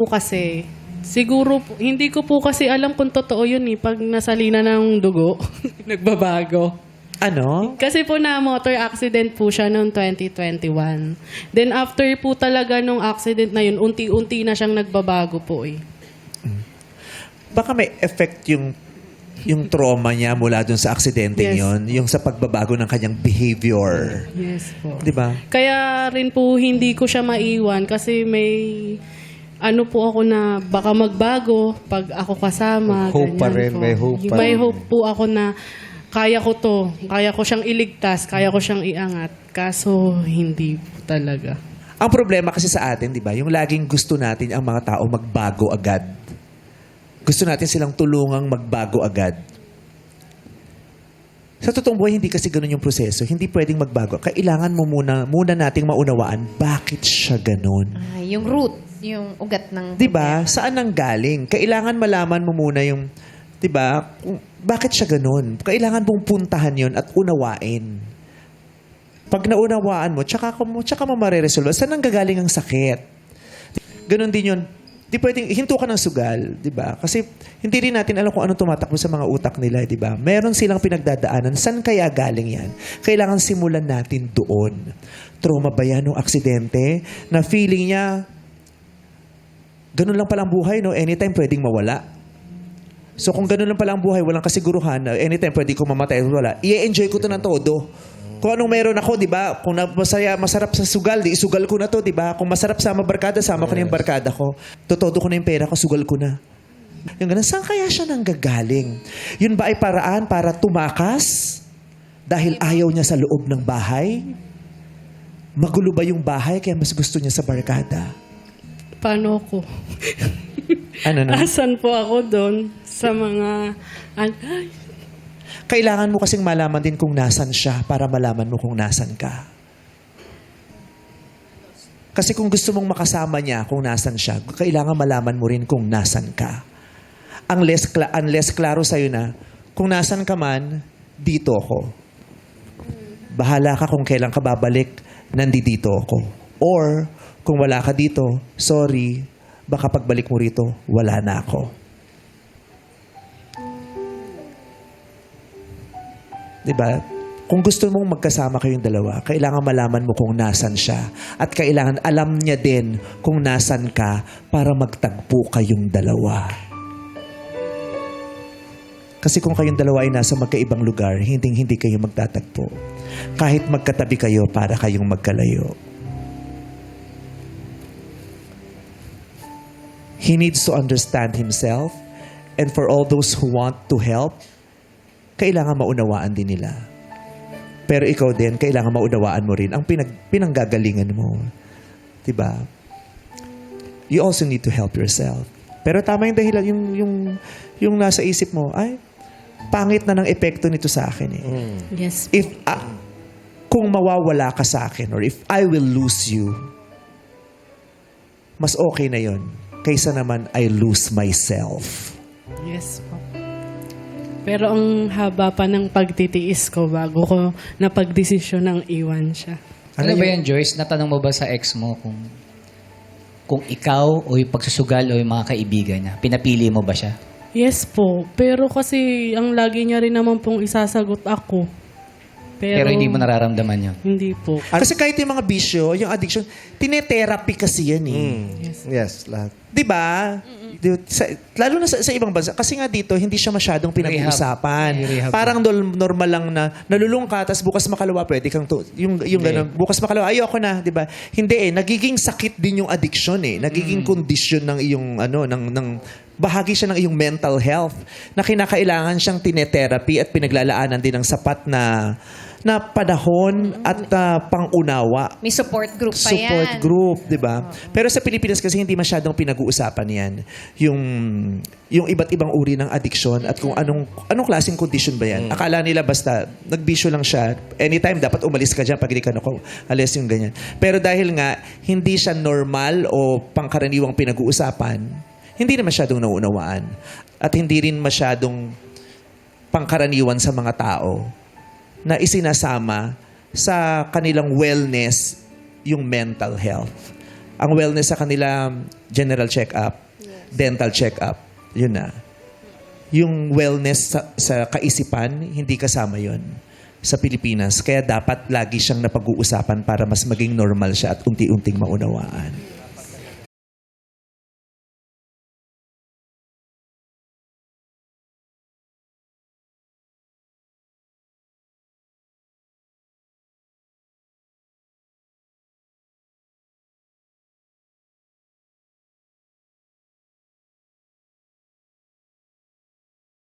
po kasi, siguro, hindi ko po kasi alam kung totoo yun eh. Pag nasalina ng dugo, nagbabago. Ano? Kasi po na motor accident po siya noong 2021. Then after po talaga nung accident na yun, unti-unti na siyang nagbabago po eh. Baka may effect yung trauma niya mula dun sa aksidente Yes. yon, yung sa pagbabago ng kanyang behavior. Yes po. 'Di ba? Kaya rin po hindi ko siya maiwan kasi may ano po ako na baka magbago pag ako kasama. Hope pa ganyan rin, po. may hope pa May rin. hope po ako na kaya ko to. Kaya ko siyang iligtas. Kaya ko siyang iangat. Kaso hindi po talaga. Ang problema kasi sa atin, 'di ba? Yung laging gusto natin ang mga tao magbago agad. Gusto natin silang tulungang magbago agad. Sa totoong buhay, hindi kasi ganun yung proseso. Hindi pwedeng magbago. Kailangan mo muna nating maunawaan bakit siya ganun. Yung root, yung ugat ng... 'Di ba? Saan nang galing? Kailangan malaman mo muna yung 'di ba? Bakit siya ganun? Kailangan mong puntahan 'yon at unawain. Pag naunawaan mo, tsaka mo mareresolve. Saan nang gagaling ang sakit? Ganon din 'yon. Di pwedeng hinto ka ng sugal, 'di ba? Kasi hindi rin natin alam kung ano tumatakbo sa mga utak nila, 'di ba? Meron silang pinagdadaanan. Saan kaya galing 'yan? Kailangan simulan natin doon. Trauma ba 'yan o aksidente na feeling niya ganun lang palang buhay, no? Anytime pwedeng mawala. So kung ganun lang palang buhay, walang kasiguruhan, anytime pwede ko mamatay o wala, i-enjoy ko to ng todo. Kung anong meron ako, di ba? Kung masarap sa sugal, di isugal ko na to, di ba? Kung masarap sama barkada, sama ko na yung barkada ko. Totodo ko na yung pera ko, sugal ko na. Yung ganun, saan kaya siya nanggagaling? Yun ba ay paraan para tumakas? Dahil ayaw niya sa loob ng bahay? Magulo ba yung bahay kaya mas gusto niya sa barkada? Paano ko? Ano na? Asan po ako doon sa mga... Kailangan mo kasing malaman din kung nasan siya para malaman mo kung nasan ka. Kasi kung gusto mong makasama niya kung nasan siya, kailangan malaman mo rin kung nasan ka. Unless klaro sa'yo na, kung nasan ka man, dito ako. Bahala ka kung kailan ka babalik, nandito ako. Or, kung wala ka dito, sorry, baka pagbalik mo rito, wala na ako. Diba? Kung gusto mong magkasama kayong dalawa, kailangan malaman mo kung nasan siya. At kailangan alam niya din kung nasan ka para magtagpo kayong dalawa. Kasi kung kayong dalawa ay nasa magkaibang lugar, hindi kayo magtatagpo. Kahit magkatabi kayo para kayong magkalayo. He needs to understand himself, and for all those who want to help, kailangan maunawaan din nila. Pero ikaw din, kailangan maunawaan mo rin ang pinanggagalingan mo. Diba? You also need to help yourself. Pero tama yung dahilan, yung nasa isip mo, ay, pangit na ng epekto nito sa akin eh. Yes. Kung mawawala ka sa akin, or if I will lose you, mas okay na yon kaysa naman I lose myself. Yes po. Pero ang haba pa ng pagtitiis ko bago ko napagdesisyon ng iwan siya. Ano ba yan, Joyce? Natanong mo ba sa ex mo kung ikaw o yung pagsusugal o yung mga kaibigan niya, pinapili mo ba siya? Yes po. Pero kasi ang lagi niya rin naman pong isasagot ako. Pero hindi mo nararamdaman yun? Hindi po. Kasi kahit yung mga bisyo, yung addiction, tinetherapy kasi yan eh. Yes, lahat. Di ba? Lalo na sa ibang bansa. Kasi nga dito, hindi siya masyadong pinag-uusapan. Rehab. Parang normal lang na nalulung ka, tapos bukas makalawa, pwede kang yung ganun. Bukas makalawa, ayoko na, di ba? Hindi eh. Nagiging sakit din yung addiction eh. Nagiging kondisyon ng iyong, bahagi siya ng iyong mental health na kinakailangan siyang tinetherapy at pinaglalaanan din ng sapat na panahon at pangunawa. May support group pa Support yan. group, di ba? Pero sa Pilipinas kasi hindi masyadong pinag-uusapan yan. Yung iba't ibang uri ng addiction at kung anong klaseng condition ba yan. Akala nila basta nagbisyo lang siya, anytime dapat umalis ka dyan pag hindi ka alis yung ganyan. Pero dahil nga hindi siya normal o pangkaraniwang pinag-uusapan, hindi na masyadong nauunawaan. At hindi rin masyadong pangkaraniwan sa mga tao na isinasama sa kanilang wellness yung mental health. Ang wellness sa kanila, general check-up, dental check-up, yun na. Yung wellness sa kaisipan, hindi kasama yun sa Pilipinas. Kaya dapat lagi siyang napag-uusapan para mas maging normal siya at unti-unting maunawaan.